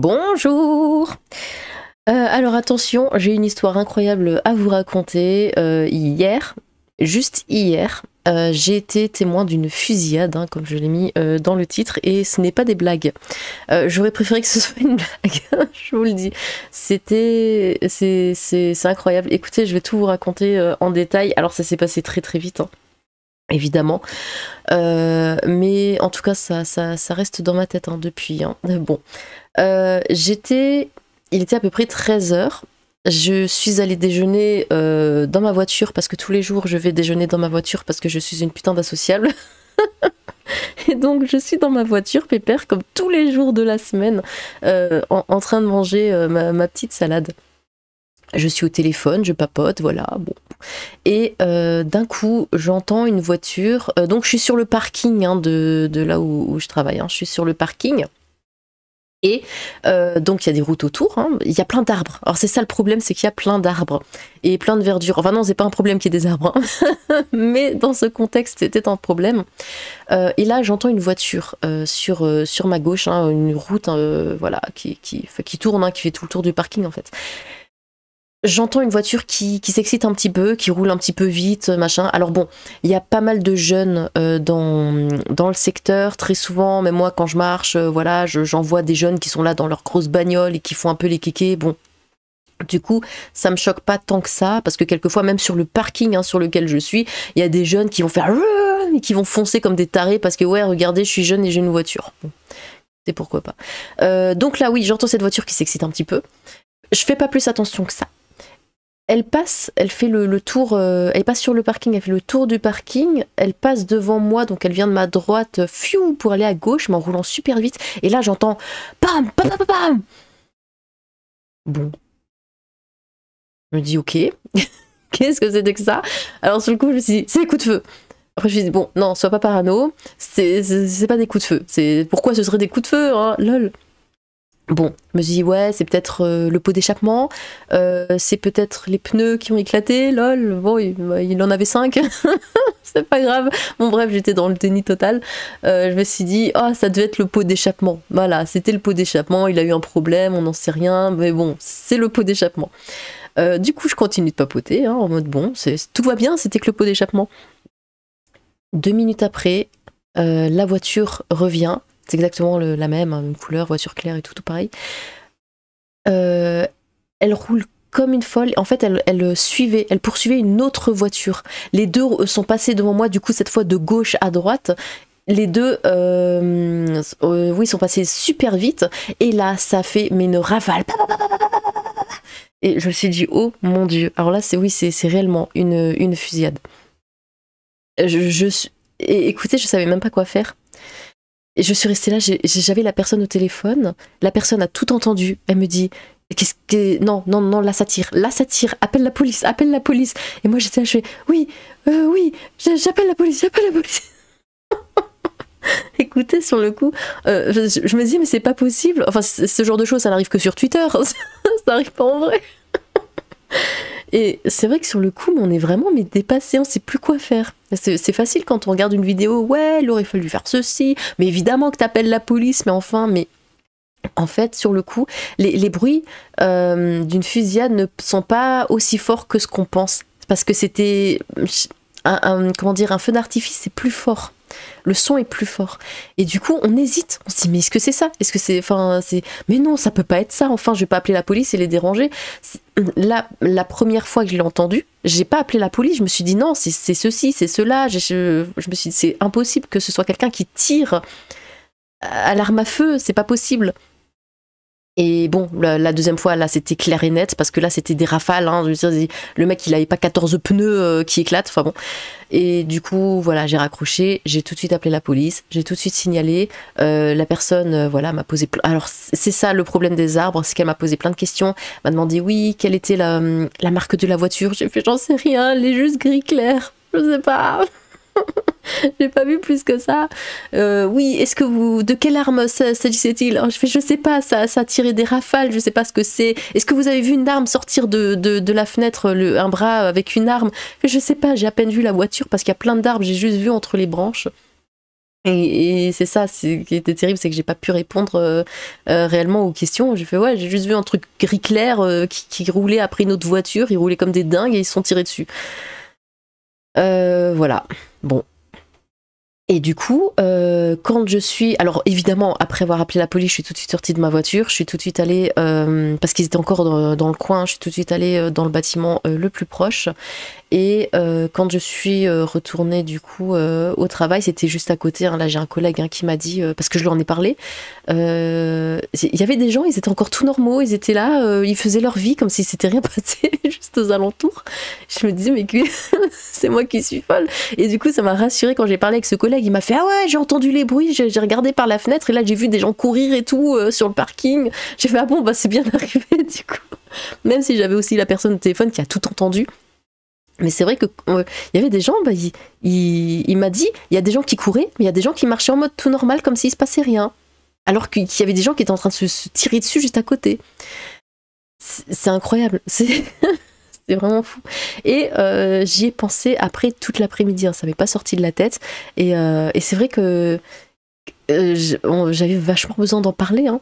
Bonjour. Alors attention, j'ai une histoire incroyable à vous raconter. Juste hier, j'ai été témoin d'une fusillade, hein, comme je l'ai mis dans le titre, et ce n'est pas des blagues. J'aurais préféré que ce soit une blague, je vous le dis. C'est incroyable. Écoutez, je vais tout vous raconter en détail. Alors ça s'est passé très très vite, hein, évidemment. Mais en tout cas, ça reste dans ma tête hein, depuis. Hein. Bon. Il était à peu près 13h. Je suis allée déjeuner dans ma voiture parce que tous les jours je vais déjeuner dans ma voiture parce que je suis une putain d'associable. Et donc je suis dans ma voiture pépère comme tous les jours de la semaine en train de manger ma petite salade. Je suis au téléphone, je papote, voilà, bon. Et d'un coup, j'entends une voiture. Donc je suis sur le parking hein, de là où je travaille. Hein, je suis sur le parking. Et donc il y a des routes autour, hein. Il y a plein d'arbres. Alors c'est ça le problème, c'est qu'il y a plein d'arbres et plein de verdure. Enfin non, c'est pas un problème qu'il y ait des arbres, hein. Mais dans ce contexte, c'était un problème. Et là, j'entends une voiture sur ma gauche, hein, une route, voilà, qui tourne, hein, qui fait tout le tour du parking en fait. J'entends une voiture qui s'excite un petit peu, qui roule un petit peu vite, machin. Alors bon, il y a pas mal de jeunes dans le secteur, très souvent, même moi quand je marche, voilà, j'en vois des jeunes qui sont là dans leur grosse bagnole et qui font un peu les kékés. Bon, du coup, ça me choque pas tant que ça, parce que quelquefois, même sur le parking hein, sur lequel je suis, il y a des jeunes qui vont faire et qui vont foncer comme des tarés parce que ouais, regardez, je suis jeune et j'ai une voiture. Bon, c'est pourquoi pas. Donc là, oui, j'entends cette voiture qui s'excite un petit peu. Je fais pas plus attention que ça. Elle passe, elle fait le tour, elle passe sur le parking, elle fait le tour du parking, elle passe devant moi, donc elle vient de ma droite, fiou, pour aller à gauche, mais en roulant super vite. Et là, j'entends bam, bam, bam, bam. Bon, je me dis ok, qu'est-ce que c'était que ça? Alors sur le coup, je me suis dit c'est des coups de feu. Après, je me suis dit bon, non, sois pas parano, c'est pas des coups de feu. C'est pourquoi ce serait des coups de feu, hein, lol. Bon, je me suis dit, ouais, c'est peut-être le pot d'échappement, c'est peut-être les pneus qui ont éclaté, lol, bon, il en avait 5, c'est pas grave. Bon, bref, j'étais dans le déni total. Je me suis dit, oh, ça devait être le pot d'échappement. Voilà, c'était le pot d'échappement, il a eu un problème, on n'en sait rien, mais bon, c'est le pot d'échappement. Du coup, je continue de papoter, hein, en mode, bon, tout va bien, c'était que le pot d'échappement. 2 minutes après, la voiture revient. C'est exactement la même, hein, même couleur, voiture claire et tout pareil. Elle roule comme une folle. En fait, elle poursuivait une autre voiture. Les deux sont passés devant moi, du coup, cette fois de gauche à droite. Les deux, oui, sont passés super vite. Et là, ça fait une rafale. Et je me suis dit, oh mon Dieu. Alors là, c'est réellement une fusillade. Écoutez, je savais même pas quoi faire. Et je suis restée là, j'avais la personne au téléphone, la personne a tout entendu, elle me dit non, là ça tire, appelle la police. Et moi j'étais là, je fais oui, j'appelle la police. Écoutez, sur le coup, je me dis mais c'est pas possible, enfin ce genre de choses ça n'arrive que sur Twitter, ça n'arrive pas en vrai. Et c'est vrai que sur le coup, on est vraiment dépassé, on sait plus quoi faire. C'est facile quand on regarde une vidéo, ouais, il aurait fallu faire ceci, mais évidemment que t'appelles la police, mais enfin, en fait, sur le coup, les bruits d'une fusillade ne sont pas aussi forts que ce qu'on pense. Parce que c'était un feu d'artifice, c'est plus fort. Le son est plus fort. Et du coup, on hésite. On se dit, mais est-ce que c'est ça? Est-ce que mais non, ça peut pas être ça. Enfin, je vais pas appeler la police et les déranger. Là, la première fois que je l'ai entendu, j'ai pas appelé la police. Je me suis dit, non, c'est ceci, c'est cela. Je me suis dit, c'est impossible que ce soit quelqu'un qui tire à l'arme à feu. C'est pas possible. Et bon, la deuxième fois, là, c'était clair et net, parce que là, c'était des rafales, hein, je veux dire, le mec, il avait pas 14 pneus qui éclatent, enfin bon. Et du coup, voilà, j'ai raccroché, j'ai tout de suite appelé la police, j'ai tout de suite signalé, la personne, voilà, m'a posé... Alors, c'est ça, le problème des arbres, c'est qu'elle m'a posé plein de questions, m'a demandé, oui, quelle était la marque de la voiture, j'ai fait, j'en sais rien, elle est juste gris clair, je sais pas... J'ai pas vu plus que ça. Oui, de quelle arme s'agissait-il? Je sais pas, ça tirait des rafales, je sais pas ce que c'est. Est-ce que vous avez vu une arme sortir de la fenêtre, un bras avec une arme? Je sais pas, j'ai à peine vu la voiture parce qu'il y a plein d'arbres, j'ai juste vu entre les branches. Et c'est ça, ce qui était terrible, c'est que j'ai pas pu répondre réellement aux questions. J'ai fait ouais, j'ai juste vu un truc gris clair qui roulait après une autre voiture, ils roulaient comme des dingues et ils se sont tirés dessus. Voilà, bon. Et du coup, quand je suis... Alors évidemment, après avoir appelé la police, je suis tout de suite sortie de ma voiture, je suis tout de suite allée, parce qu'ils étaient encore dans le coin, je suis tout de suite allée dans le bâtiment le plus proche. Et quand je suis retournée du coup au travail, c'était juste à côté, hein, là j'ai un collègue qui m'a dit, parce que je lui en ai parlé, il y avait des gens, ils étaient encore tout normaux, ils étaient là, ils faisaient leur vie comme si c'était rien passé juste aux alentours. Je me disais mais c'est moi qui suis folle. Et du coup ça m'a rassurée quand j'ai parlé avec ce collègue, il m'a fait ah ouais j'ai entendu les bruits, j'ai regardé par la fenêtre et là j'ai vu des gens courir et tout sur le parking. J'ai fait ah bon bah c'est bien arrivé du coup. Même si j'avais aussi la personne au téléphone qui a tout entendu. Mais c'est vrai que y avait des gens, bah, il m'a dit, il y a des gens qui couraient, mais il y a des gens qui marchaient en mode tout normal, comme s'il se passait rien. Alors qu'il y avait des gens qui étaient en train de se tirer dessus juste à côté. C'est incroyable, c'est vraiment fou. Et j'y ai pensé après toute l'après-midi, hein, ça m'est pas sorti de la tête. Et c'est vrai que j'avais vachement besoin d'en parler. Hein.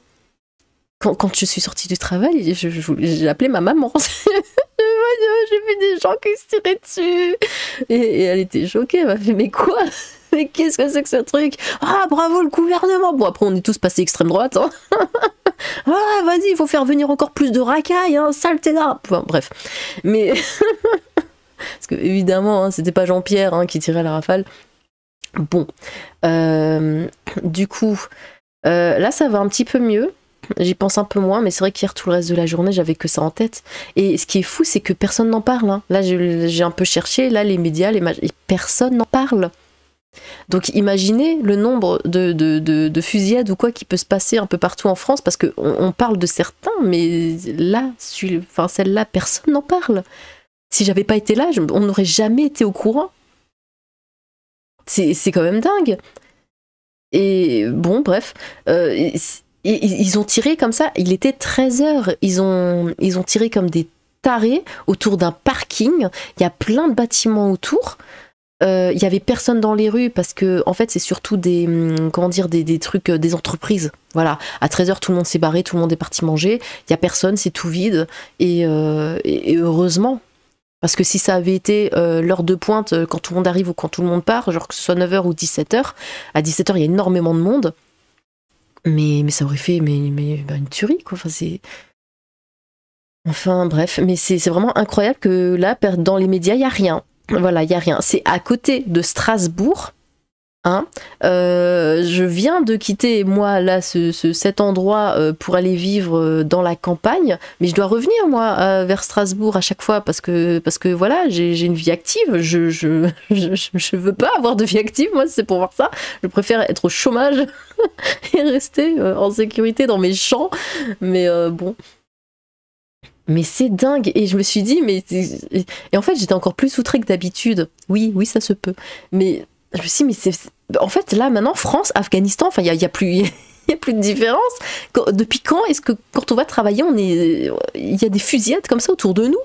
Quand je suis sortie du travail, j'ai appelé ma maman. J'ai vu des gens qui se tiraient dessus. Et elle était choquée, elle m'a fait mais quoi? Mais qu'est-ce que c'est que ce truc? Ah bravo le gouvernement. Bon après on est tous passés extrême droite. Hein. Ah vas-y, il faut faire venir encore plus de racailles, hein, saleté là. Enfin, bref. Mais parce que évidemment hein, c'était pas Jean-Pierre hein, qui tirait la rafale. Bon. Du coup, là ça va un petit peu mieux. J'y pense un peu moins, mais c'est vrai qu'hier, tout le reste de la journée, j'avais que ça en tête. Et ce qui est fou, c'est que personne n'en parle. Hein. Là, j'ai un peu cherché, là, les médias, et personne n'en parle. Donc imaginez le nombre de fusillades ou quoi qui peut se passer un peu partout en France, parce qu'on parle de certains, mais là, celle-là, personne n'en parle. Si j'avais pas été là, on n'aurait jamais été au courant. C'est quand même dingue. Et bon, bref... Et ils ont tiré comme ça, il était 13h, ils ont tiré comme des tarés autour d'un parking, il y a plein de bâtiments autour, il y avait personne dans les rues parce que en fait c'est surtout des trucs, des entreprises, voilà, à 13h tout le monde s'est barré, tout le monde est parti manger, il y a personne, c'est tout vide, et heureusement. Parce que si ça avait été l'heure de pointe, quand tout le monde arrive ou quand tout le monde part, genre que ce soit 9h ou 17h, à 17h il y a énormément de monde. Mais ça aurait fait une tuerie, quoi. Enfin, bref. Mais c'est vraiment incroyable que là, dans les médias, il n'y a rien. Voilà, il n'y a rien. C'est à côté de Strasbourg. Hein. Je viens de quitter, moi, là, cet endroit pour aller vivre dans la campagne. Mais je dois revenir, moi, vers Strasbourg à chaque fois parce que voilà, j'ai une vie active. Je veux pas avoir de vie active, moi, c'est pour voir ça. Je préfère être au chômage et rester en sécurité dans mes champs. Mais bon. Mais c'est dingue. Et je me suis dit, et en fait, j'étais encore plus outrée que d'habitude. Oui, ça se peut. Mais je me suis dit, mais en fait, là, maintenant, France, Afghanistan, enfin, il y a plus... Il n'y a plus de différence. Depuis quand est-ce que quand on va travailler, il y a des fusillades comme ça autour de nous?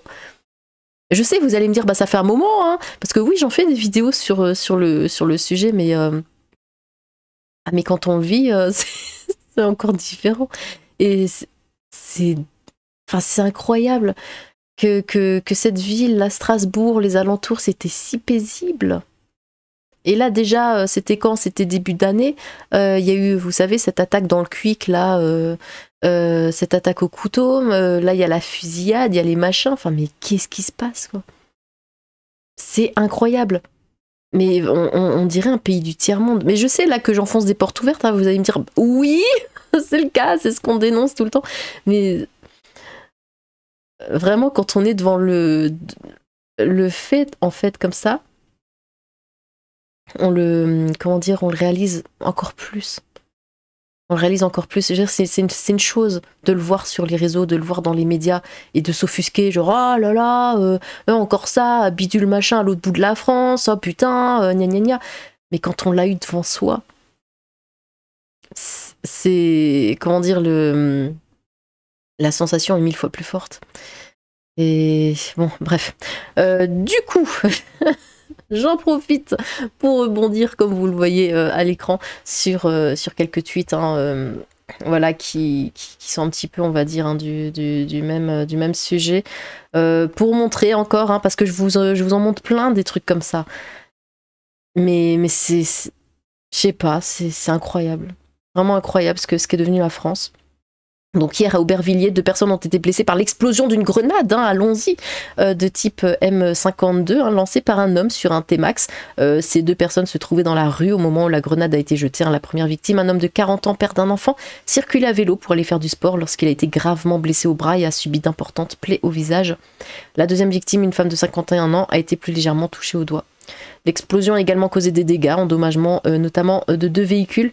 Je sais, vous allez me dire, bah ça fait un moment, hein, parce que oui, j'en fais des vidéos sur le sujet, mais quand on le vit, c'est encore différent. Et c'est incroyable que cette ville, là, Strasbourg, les alentours, c'était si paisible. Et là, déjà, c'était quand? C'était début d'année. Il y a eu, vous savez, cette attaque dans le Quick, là, cette attaque au couteau. Là, il y a la fusillade, il y a les machins. Enfin, mais qu'est-ce qui se passe, quoi? C'est incroyable. Mais on dirait un pays du tiers-monde. Mais je sais, là, que j'enfonce des portes ouvertes. Hein, vous allez me dire, oui, c'est le cas, c'est ce qu'on dénonce tout le temps. Mais vraiment, quand on est devant le fait, en fait, comme ça, on le réalise encore plus. On le réalise encore plus. C'est une chose de le voir sur les réseaux, de le voir dans les médias et de s'offusquer, genre oh là là, encore ça, bidule machin à l'autre bout de la France, oh putain, gna gna gna. Mais quand on l'a eu devant soi, c'est la sensation est 1000 fois plus forte. Et bon, bref. Du coup, J'en profite pour rebondir, comme vous le voyez à l'écran, sur quelques tweets, hein, voilà, qui sont un petit peu, on va dire, hein, du même sujet, pour montrer encore, hein, parce que je vous en montre plein des trucs comme ça. Mais je sais pas, c'est incroyable. Vraiment incroyable ce qu'est devenu la France. Donc hier à Aubervilliers, 2 personnes ont été blessées par l'explosion d'une grenade, hein, allons-y, de type M52, hein, lancée par un homme sur un T-Max. Ces 2 personnes se trouvaient dans la rue au moment où la grenade a été jetée, hein. La première victime, un homme de 40 ans, père d'un enfant, circulait à vélo pour aller faire du sport lorsqu'il a été gravement blessé au bras et a subi d'importantes plaies au visage. La deuxième victime, une femme de 51 ans, a été plus légèrement touchée au doigt. L'explosion a également causé des dégâts, endommagement notamment de 2 véhicules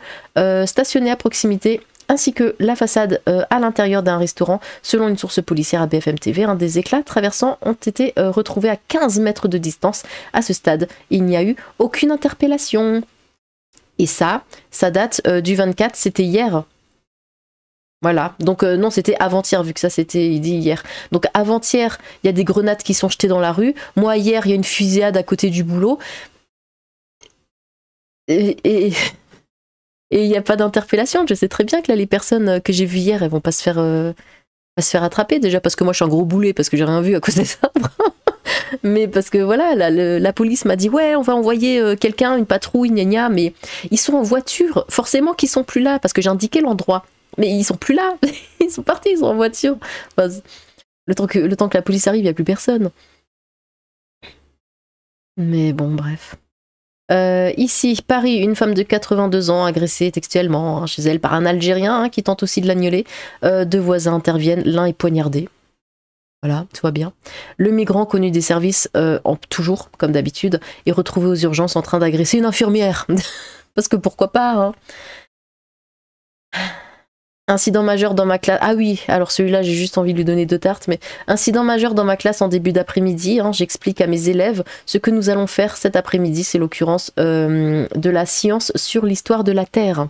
stationnés à proximité, ainsi que la façade à l'intérieur d'un restaurant. Selon une source policière à BFM TV, un des éclats traversants ont été retrouvés à 15 mètres de distance. À ce stade, il n'y a eu aucune interpellation. Et ça date du 24, c'était hier. Voilà, donc non, c'était avant-hier, vu que ça c'était dit hier. Donc avant-hier, il y a des grenades qui sont jetées dans la rue. Moi, hier, il y a une fusillade à côté du boulot. Et il n'y a pas d'interpellation. Je sais très bien que là, les personnes que j'ai vues hier, elles vont pas se faire attraper. Déjà parce que moi, je suis un gros boulet, parce que j'ai rien vu à cause des arbres. Mais parce que voilà, la police m'a dit ouais, on va envoyer quelqu'un, une patrouille, gna gna. Mais ils sont en voiture. Forcément qu'ils sont plus là, parce que j'ai indiqué l'endroit. Mais ils sont plus là. Ils sont partis, ils sont en voiture. Enfin, le temps que la police arrive, il n'y a plus personne. Mais bon, bref. Ici, Paris, une femme de 82 ans agressée textuellement, hein, chez elle par un Algérien, hein, qui tente aussi de l'agnoler. 2 voisins interviennent, l'un est poignardé. Voilà, tout va bien. Le migrant connu des services, toujours, comme d'habitude, est retrouvé aux urgences en train d'agresser une infirmière. Parce que pourquoi pas, hein. Incident majeur dans ma classe. Ah oui, alors celui-là, j'ai juste envie de lui donner 2 tartes, mais incident majeur dans ma classe en début d'après-midi, hein, j'explique à mes élèves ce que nous allons faire cet après-midi, c'est l'occurrence de la science sur l'histoire de la Terre.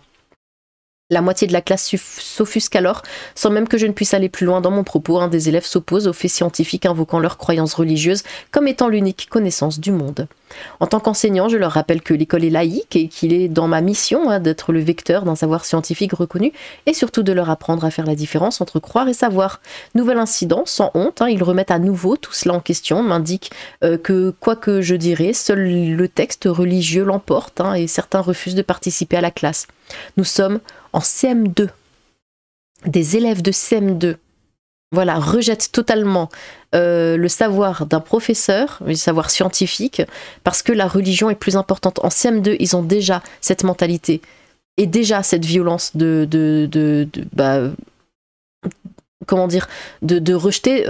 La moitié de la classe s'offusque alors, sans même que je ne puisse aller plus loin dans mon propos. Un des élèves s'oppose aux faits scientifiques invoquant leurs croyances religieuses comme étant l'unique connaissance du monde. En tant qu'enseignant, je leur rappelle que l'école est laïque et qu'il est dans ma mission, hein, d'être le vecteur d'un savoir scientifique reconnu et surtout de leur apprendre à faire la différence entre croire et savoir. Nouvel incident, sans honte, hein, ils remettent à nouveau tout cela en question, m'indiquent que quoi que je dirais, seul le texte religieux l'emporte, hein, et certains refusent de participer à la classe. Nous sommes en CM2. Des élèves de CM2, voilà, rejettent totalement le savoir d'un professeur, le savoir scientifique, parce que la religion est plus importante. En CM2, ils ont déjà cette mentalité et déjà cette violence comment dire, de rejeter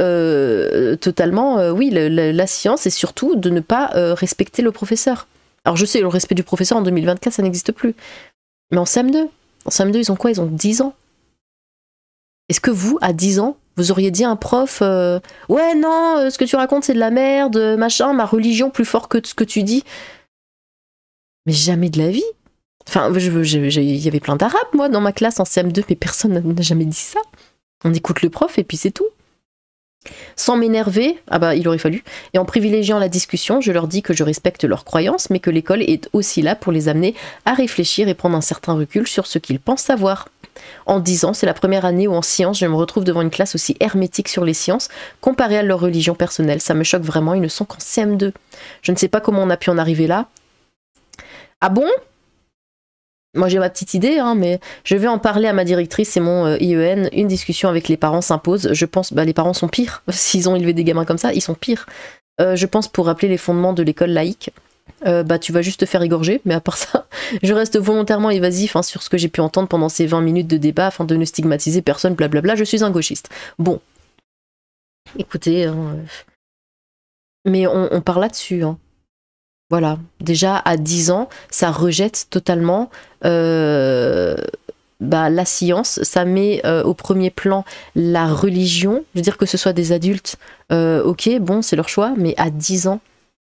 totalement, oui, la science et surtout de ne pas respecter le professeur. Alors je sais, le respect du professeur en 2024, ça n'existe plus. Mais en CM2, ils ont quoi? Ils ont 10 ans. Est-ce que vous, à 10 ans, vous auriez dit à un prof ouais, non, ce que tu racontes, c'est de la merde, machin, ma religion plus fort que ce que tu dis? Mais jamais de la vie. Enfin, il y avait plein d'arabes, moi, dans ma classe en CM2, mais personne n'a jamais dit ça. On écoute le prof et puis c'est tout. Sans m'énerver, ah bah il aurait fallu, et en privilégiant la discussion, je leur dis que je respecte leurs croyances, mais que l'école est aussi là pour les amener à réfléchir et prendre un certain recul sur ce qu'ils pensent savoir. En 10 ans, c'est la première année où en sciences, je me retrouve devant une classe aussi hermétique sur les sciences, comparée à leur religion personnelle. Ça me choque vraiment, ils ne sont qu'en CM2. Je ne sais pas comment on a pu en arriver là. Ah bon ? Moi j'ai ma petite idée, hein, mais je vais en parler à ma directrice et mon IEN. Une discussion avec les parents s'impose. Je pense, les parents sont pires. S'ils ont élevé des gamins comme ça, ils sont pires. Je pense pour rappeler les fondements de l'école laïque. Tu vas juste te faire égorger, mais à part ça, je reste volontairement évasif, hein, sur ce que j'ai pu entendre pendant ces 20 minutes de débat afin de ne stigmatiser personne, blablabla. Je suis un gauchiste. Bon. Écoutez, mais on part là-dessus, hein. Voilà, déjà à 10 ans, ça rejette totalement la science, ça met au premier plan la religion. Je veux dire que ce soit des adultes, ok, bon, c'est leur choix, mais à 10 ans,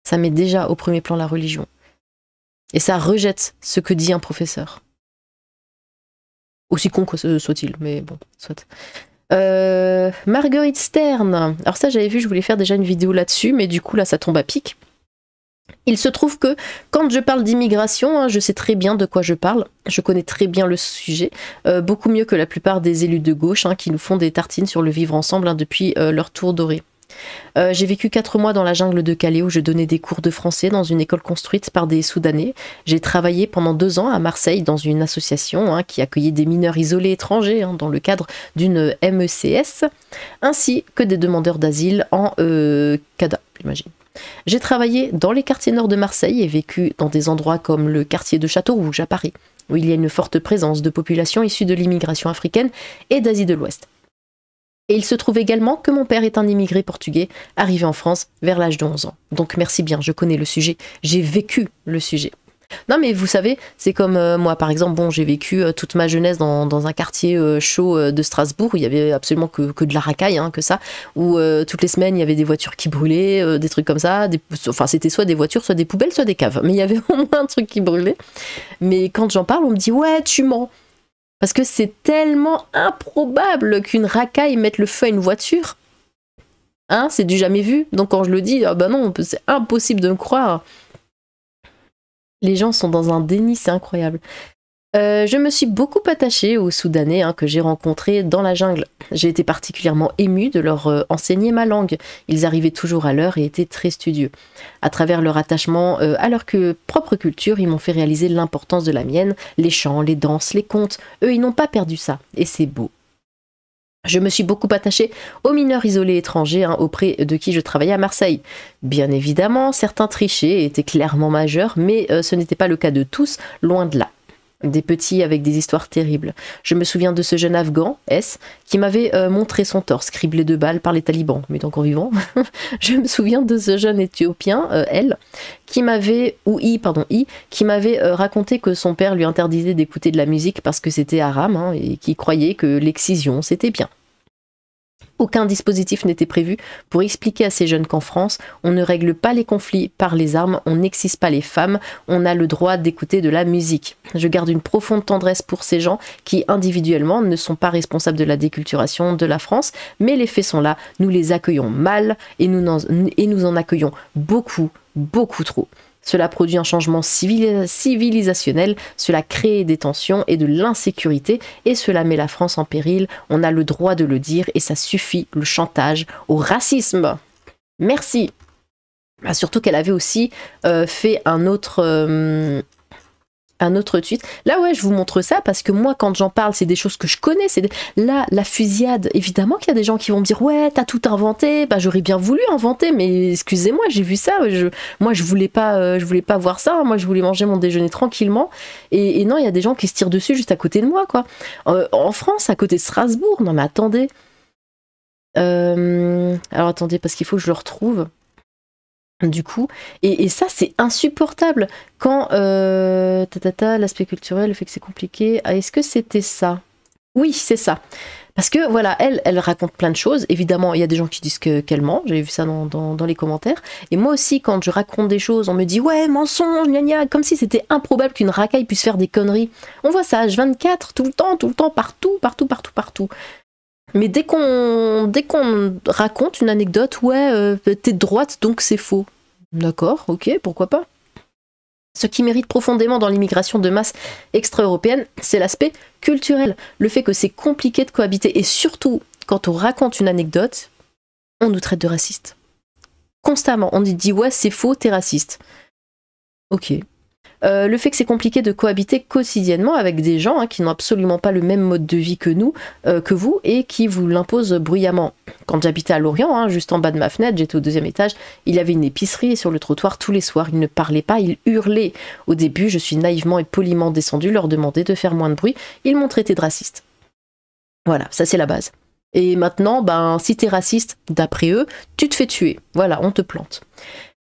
ça met déjà au premier plan la religion. Et ça rejette ce que dit un professeur. Aussi con que soit-il, mais bon, soit. Marguerite Stern, alors ça j'avais vu, je voulais faire déjà une vidéo là-dessus, mais du coup là ça tombe à pic. Il se trouve que quand je parle d'immigration, hein, je sais très bien de quoi je parle, je connais très bien le sujet, beaucoup mieux que la plupart des élus de gauche hein, qui nous font des tartines sur le vivre ensemble hein, depuis leur tour doré. J'ai vécu 4 mois dans la jungle de Calais où je donnais des cours de français dans une école construite par des Soudanais. J'ai travaillé pendant 2 ans à Marseille dans une association hein, qui accueillait des mineurs isolés étrangers hein, dans le cadre d'une MECS, ainsi que des demandeurs d'asile en CADA, j'imagine. J'ai travaillé dans les quartiers nord de Marseille et vécu dans des endroits comme le quartier de Château-Rouge à Paris, où il y a une forte présence de populations issues de l'immigration africaine et d'Asie de l'Ouest. Et il se trouve également que mon père est un immigré portugais, arrivé en France vers l'âge de 11 ans. Donc merci bien, je connais le sujet, j'ai vécu le sujet. Non mais vous savez, c'est comme moi par exemple, bon j'ai vécu toute ma jeunesse dans un quartier chaud de Strasbourg où il y avait absolument que de la racaille, hein, que ça, où toutes les semaines il y avait des voitures qui brûlaient, des trucs comme ça, enfin c'était soit des voitures, soit des poubelles, soit des caves, mais il y avait au moins un truc qui brûlait. Mais quand j'en parle, on me dit ouais tu mens. Parce que c'est tellement improbable qu'une racaille mette le feu à une voiture. Hein, c'est du jamais vu. Donc quand je le dis, ah bah non, c'est impossible de me croire. Les gens sont dans un déni, c'est incroyable. Je me suis beaucoup attachée aux Soudanais hein, que j'ai rencontrés dans la jungle. J'ai été particulièrement émue de leur enseigner ma langue. Ils arrivaient toujours à l'heure et étaient très studieux. À travers leur attachement à leur propre culture, ils m'ont fait réaliser l'importance de la mienne, les chants, les danses, les contes. Eux, ils n'ont pas perdu ça, et c'est beau. Je me suis beaucoup attachée aux mineurs isolés étrangers hein, auprès de qui je travaillais à Marseille. Bien évidemment, certains trichaient et étaient clairement majeurs, mais ce n'était pas le cas de tous, loin de là. Des petits avec des histoires terribles. Je me souviens de ce jeune Afghan, S, qui m'avait montré son torse criblé de balles par les talibans, mais encore vivant. Je me souviens de ce jeune Éthiopien, L, qui m'avait, ou I, pardon, I, qui m'avait raconté que son père lui interdisait d'écouter de la musique parce que c'était haram, hein, et qui croyait que l'excision c'était bien. Aucun dispositif n'était prévu pour expliquer à ces jeunes qu'en France, on ne règle pas les conflits par les armes, on n'excise pas les femmes, on a le droit d'écouter de la musique. Je garde une profonde tendresse pour ces gens qui, individuellement, ne sont pas responsables de la déculturation de la France, mais les faits sont là, nous les accueillons mal et nous en accueillons beaucoup, beaucoup trop. Cela produit un changement civilisationnel, cela crée des tensions et de l'insécurité et cela met la France en péril. On a le droit de le dire et ça suffit, le chantage au racisme. Merci. Ah, surtout qu'elle avait aussi fait un autre tweet. Là ouais, je vous montre ça parce que moi quand j'en parle, c'est des choses que je connais. Là, la fusillade, évidemment qu'il y a des gens qui vont me dire ouais, t'as tout inventé. Bah j'aurais bien voulu inventer, mais excusez-moi, j'ai vu ça. Moi je voulais pas voir ça. Moi je voulais manger mon déjeuner tranquillement. Et non, il y a des gens qui se tirent dessus juste à côté de moi, quoi. En France, à côté de Strasbourg. Non mais attendez. Alors attendez, parce qu'il faut que je le retrouve. Du coup, et ça c'est insupportable quand l'aspect culturel, le fait que c'est compliqué. Ah, est-ce que c'était ça? Oui, c'est ça. Parce que voilà, elle raconte plein de choses. Évidemment, il y a des gens qui disent qu'elle ment. J'ai vu ça dans les commentaires. Et moi aussi, quand je raconte des choses, on me dit ouais, mensonge, gna gna, comme si c'était improbable qu'une racaille puisse faire des conneries. On voit ça H24, tout le temps, partout. Mais dès qu'on raconte une anecdote, ouais, t'es de droite donc c'est faux. D'accord, ok, pourquoi pas. Ce qui mérite profondément dans l'immigration de masse extra-européenne, c'est l'aspect culturel. Le fait que c'est compliqué de cohabiter et surtout, quand on raconte une anecdote, on nous traite de racistes. Constamment, on nous dit ouais, c'est faux, t'es raciste. Ok. Le fait que c'est compliqué de cohabiter quotidiennement avec des gens qui n'ont absolument pas le même mode de vie que nous, que vous, et qui vous l'imposent bruyamment. Quand j'habitais à Lorient, juste en bas de ma fenêtre, j'étais au 2e étage, il y avait une épicerie et sur le trottoir tous les soirs, ils ne parlaient pas, ils hurlaient. Au début, je suis naïvement et poliment descendue leur demander de faire moins de bruit, ils m'ont traité de raciste. Voilà, ça c'est la base. Et maintenant, si t'es raciste, d'après eux, tu te fais tuer. Voilà, on te plante.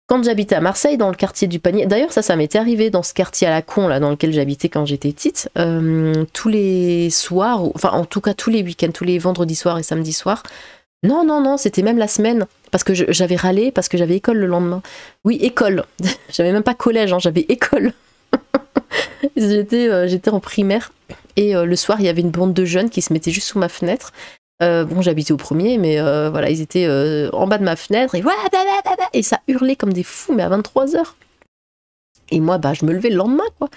Quand j'habitais à Marseille, dans le quartier du Panier, d'ailleurs ça m'était arrivé dans ce quartier à la con là dans lequel j'habitais quand j'étais petite, tous les soirs, enfin en tout cas tous les week-ends, tous les vendredis soirs et samedis soirs, non, c'était même la semaine, parce que j'avais râlé, parce que j'avais école le lendemain. Oui, école, j'avais même pas collège, j'avais école. J'étais en primaire, et le soir il y avait une bande de jeunes qui se mettaient juste sous ma fenêtre. Bon, j'habitais au premier, mais voilà, ils étaient en bas de ma fenêtre et ça hurlait comme des fous, mais à 23h. Et moi, bah, je me levais le lendemain, quoi.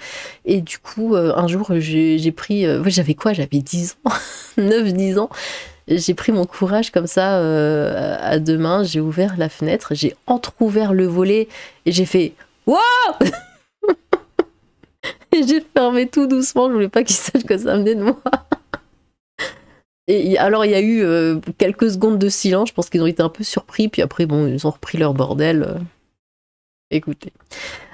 Et du coup, un jour, j'ai pris... j'avais quoi? J'avais 10 ans, 9-10 ans. J'ai pris mon courage comme ça à deux mains, j'ai ouvert la fenêtre, j'ai entrouvert le volet et j'ai fait « Wow !» Et j'ai fermé tout doucement, je voulais pas qu'ils sachent que ça venait de moi. Et alors il y a eu quelques secondes de silence, je pense qu'ils ont été un peu surpris, puis après bon, ils ont repris leur bordel. Écoutez.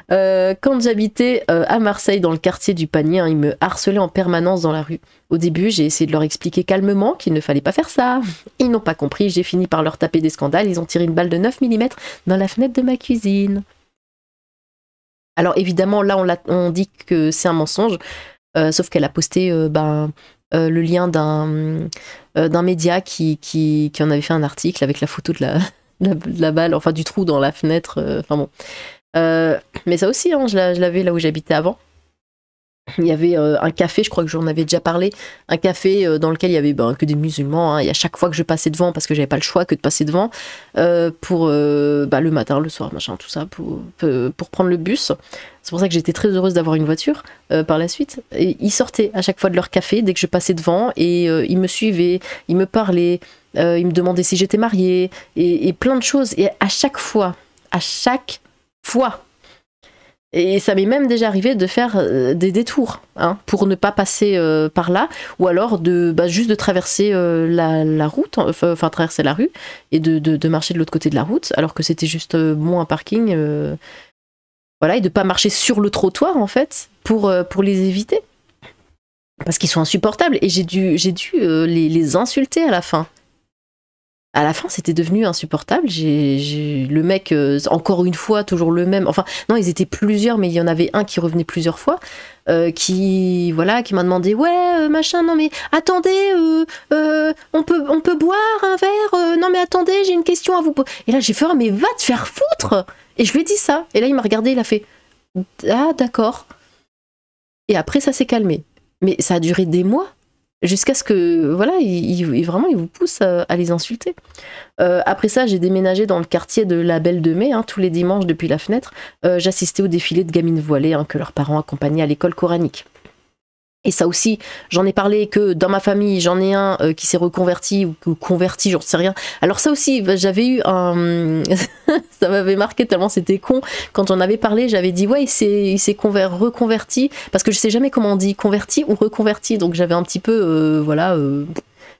Quand j'habitais à Marseille dans le quartier du Panier, hein, ils me harcelaient en permanence dans la rue. Au début, j'ai essayé de leur expliquer calmement qu'il ne fallait pas faire ça. Ils n'ont pas compris, j'ai fini par leur taper des scandales, ils ont tiré une balle de 9 mm dans la fenêtre de ma cuisine. Alors évidemment, là on dit que c'est un mensonge, sauf qu'elle a posté le lien d'un média qui en avait fait un article avec la photo de la balle, enfin du trou dans la fenêtre, enfin bon. Mais ça aussi, hein, je l'avais là où j'habitais avant. Il y avait un café, je crois que j'en avais déjà parlé, un café dans lequel il y avait que des musulmans, hein, et à chaque fois que je passais devant, parce que j'avais pas le choix que de passer devant, pour le matin, le soir, machin, tout ça, pour prendre le bus. C'est pour ça que j'étais très heureuse d'avoir une voiture par la suite. Et ils sortaient à chaque fois de leur café dès que je passais devant, et ils me suivaient, ils me parlaient, ils me demandaient si j'étais mariée, et plein de choses. Et à chaque fois, et ça m'est même déjà arrivé de faire des détours, hein, pour ne pas passer par là, ou alors juste de traverser la route, enfin traverser la rue, et de marcher de l'autre côté de la route, alors que c'était juste un parking, voilà, et de pas marcher sur le trottoir en fait, pour les éviter. Parce qu'ils sont insupportables, et j'ai dû les insulter à la fin. À la fin, c'était devenu insupportable. Le mec, encore une fois, toujours le même. Enfin, non, ils étaient plusieurs, mais il y en avait un qui revenait plusieurs fois, qui m'a demandé, ouais, machin, non mais attendez, on peut boire un verre, non mais attendez, j'ai une question à vous poser. Et là, j'ai fait, mais va te faire foutre. Et je lui ai dit ça. Et là, il m'a regardé, il a fait, ah d'accord. Et après, ça s'est calmé. Mais ça a duré des mois. Jusqu'à ce que, voilà, vraiment, il vous pousse à les insulter. Après ça, j'ai déménagé dans le quartier de la Belle de Mai, hein, tous les dimanches depuis la fenêtre. J'assistais au défilé de gamines voilées, hein, que leurs parents accompagnaient à l'école coranique. Et ça aussi, j'en ai parlé que dans ma famille, j'en ai un qui s'est reconverti ou converti, j'en sais rien. Alors ça aussi, j'avais eu un... ça m'avait marqué tellement c'était con. Quand j'en avais parlé, j'avais dit ouais, il s'est reconverti, parce que je sais jamais comment on dit, converti ou reconverti. Donc j'avais un petit peu,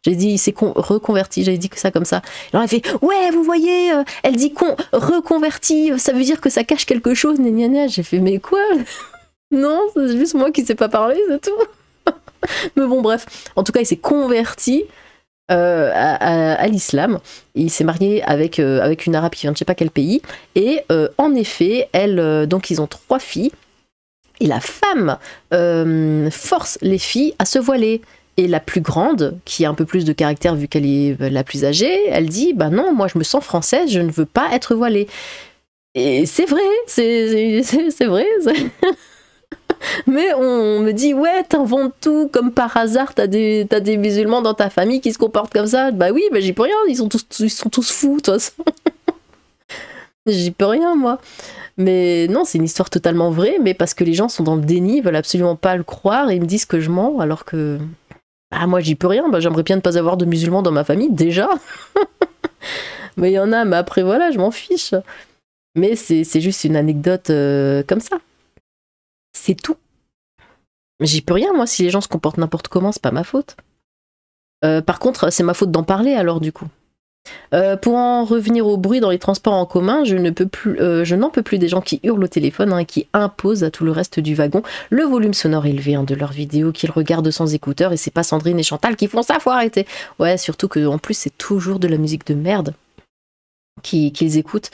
j'ai dit il s'est reconverti, j'avais dit que ça comme ça. Alors elle fait ouais, vous voyez, elle dit reconverti, ça veut dire que ça cache quelque chose, gna gna gna. J'ai fait mais quoi? Non, c'est juste moi qui sais pas parler, c'est tout. Mais bon, bref. En tout cas, il s'est converti à l'islam. Il s'est marié avec une arabe qui vient de je sais pas quel pays. Et en effet, donc ils ont 3 filles. Et la femme force les filles à se voiler. Et la plus grande, qui a un peu plus de caractère vu qu'elle est la plus âgée, elle dit bah non, moi je me sens française, je ne veux pas être voilée. Et c'est vrai, c'est vrai. Mais on me dit ouais, t'inventes tout comme par hasard, t'as des musulmans dans ta famille qui se comportent comme ça. Bah oui, bah j'y peux rien, ils sont tous fous de toute façon. J'y peux rien moi. Mais non, c'est une histoire totalement vraie, mais parce que les gens sont dans le déni, ils veulent absolument pas le croire et ils me disent que je mens, alors que moi j'y peux rien. Bah j'aimerais bien ne pas avoir de musulmans dans ma famille déjà. Mais il y en a, mais après voilà, je m'en fiche. Mais c'est juste une anecdote comme ça. C'est tout. J'y peux rien, moi, si les gens se comportent n'importe comment, c'est pas ma faute. Par contre, c'est ma faute d'en parler, alors, du coup. Pour en revenir au bruit dans les transports en commun, je n'en peux plus des gens qui hurlent au téléphone, hein, et qui imposent à tout le reste du wagon le volume sonore élevé, hein, de leurs vidéos qu'ils regardent sans écouteurs, et c'est pas Sandrine et Chantal qui font ça, faut arrêter. Ouais, surtout qu'en plus, c'est toujours de la musique de merde qu'ils écoutent.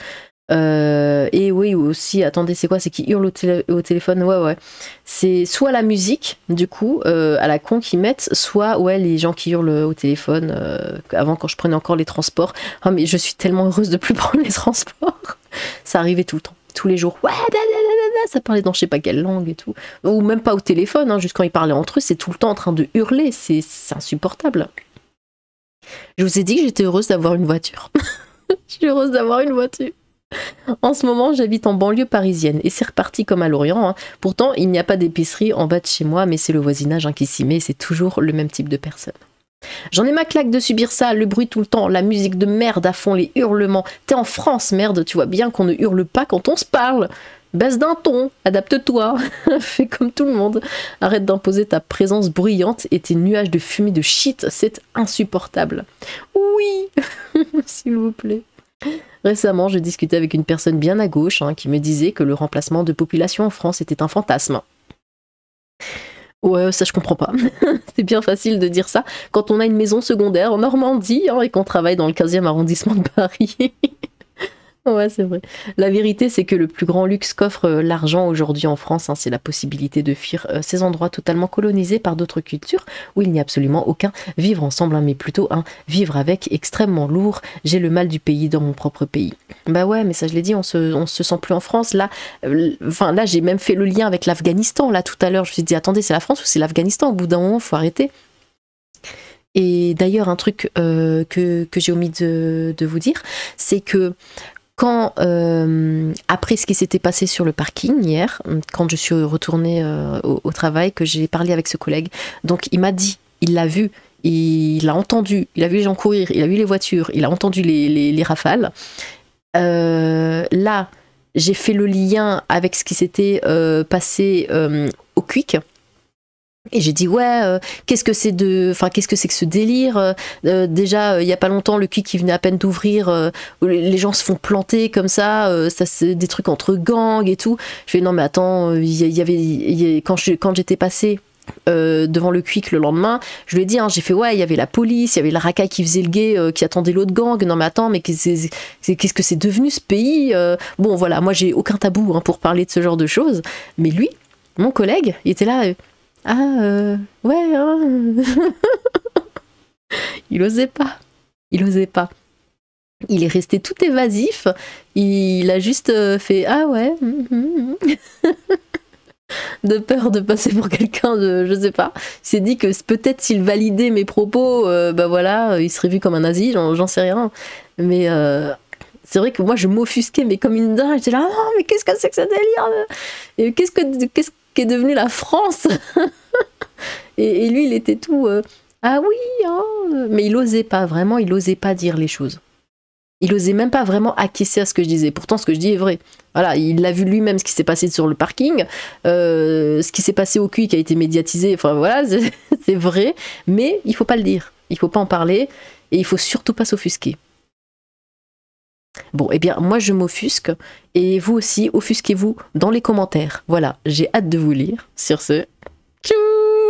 Et oui, aussi, attendez, c'est quoi? C'est qu'ils hurlent au téléphone. Ouais. C'est soit la musique, du coup, à la con qu'ils mettent, soit ouais, les gens qui hurlent au téléphone. Avant, quand je prenais encore les transports. Oh, mais je suis tellement heureuse de plus prendre les transports. Ça arrivait tout le temps, tous les jours. Ouais, ça parlait dans je sais pas quelle langue et tout. Ou même pas au téléphone, hein, juste quand ils parlaient entre eux, c'est tout le temps en train de hurler. C'est insupportable. Je vous ai dit que j'étais heureuse d'avoir une voiture. Je suis heureuse d'avoir une voiture. En ce moment, j'habite en banlieue parisienne et c'est reparti comme à Lorient, hein. Pourtant, il n'y a pas d'épicerie en bas de chez moi, mais c'est le voisinage, hein, qui s'y met. C'est toujours le même type de personne. J'en ai ma claque de subir ça, le bruit tout le temps, la musique de merde à fond, les hurlements. T'es en France, merde, tu vois bien qu'on ne hurle pas quand on se parle. Baisse d'un ton, adapte-toi, fais comme tout le monde. Arrête d'imposer ta présence bruyante et tes nuages de fumée de shit, c'est insupportable. Oui, s'il vous plaît. Récemment, j'ai discuté avec une personne bien à gauche, hein, qui me disait que le remplacement de population en France était un fantasme. Ouais, ça je comprends pas. C'est bien facile de dire ça quand on a une maison secondaire en Normandie, hein, et qu'on travaille dans le 15e arrondissement de Paris. Ouais, c'est vrai. La vérité, c'est que le plus grand luxe qu'offre l'argent aujourd'hui en France, hein, c'est la possibilité de fuir ces endroits totalement colonisés par d'autres cultures où il n'y a absolument aucun vivre ensemble, hein, mais plutôt un vivre avec extrêmement lourd. J'ai le mal du pays dans mon propre pays. Bah ouais, mais ça je l'ai dit, on se sent plus en France. Là, là j'ai même fait le lien avec l'Afghanistan. Là, tout à l'heure, je me suis dit, attendez, c'est la France ou c'est l'Afghanistan? Au bout d'un moment, faut arrêter. Et d'ailleurs, un truc que j'ai omis de vous dire, c'est que quand, après ce qui s'était passé sur le parking hier, quand je suis retournée au travail, que j'ai parlé avec ce collègue, donc il m'a dit, il l'a vu, il l'a entendu, il a vu les gens courir, il a vu les voitures, il a entendu les rafales. Là, j'ai fait le lien avec ce qui s'était passé au Quick. Et j'ai dit ouais, qu'est-ce que c'est que ce délire, déjà il y a pas longtemps le Quick qui venait à peine d'ouvrir, où les gens se font planter comme ça c'est des trucs entre gangs et tout. Je fais non mais attends, quand j'étais passée devant le Quick le lendemain, je lui ai dit, hein, j'ai fait ouais, il y avait la police, il y avait la racaille qui faisait le guet, qui attendait l'autre gang. Non mais attends, mais qu'est-ce que c'est devenu ce pays? Bon voilà, moi j'ai aucun tabou, hein, pour parler de ce genre de choses, mais lui, mon collègue, il était là. Ouais, hein. Il osait pas. Il osait pas. Il est resté tout évasif. Il a juste fait ah ouais. De peur de passer pour quelqu'un de, je sais pas. Il s'est dit que peut-être s'il validait mes propos, bah voilà, il serait vu comme un nazi, j'en sais rien. Mais c'est vrai que moi je m'offusquais, mais comme une dingue. J'étais là, oh, mais qu'est-ce que c'est que ce délire? Et qu'est-ce qu'est devenu la France? Et lui, il était tout ah oui, hein. Mais il osait pas, vraiment, il osait pas dire les choses. Il osait même pas vraiment acquiescer à ce que je disais. Pourtant, ce que je dis est vrai. Voilà, il l'a vu lui-même, ce qui s'est passé sur le parking, ce qui s'est passé au QI qui a été médiatisé. Enfin voilà, c'est vrai, mais il faut pas le dire. Il faut pas en parler et il faut surtout pas s'offusquer. Bon, eh bien, moi je m'offusque et vous aussi, offusquez-vous dans les commentaires. Voilà, j'ai hâte de vous lire. Sur ce, tchou!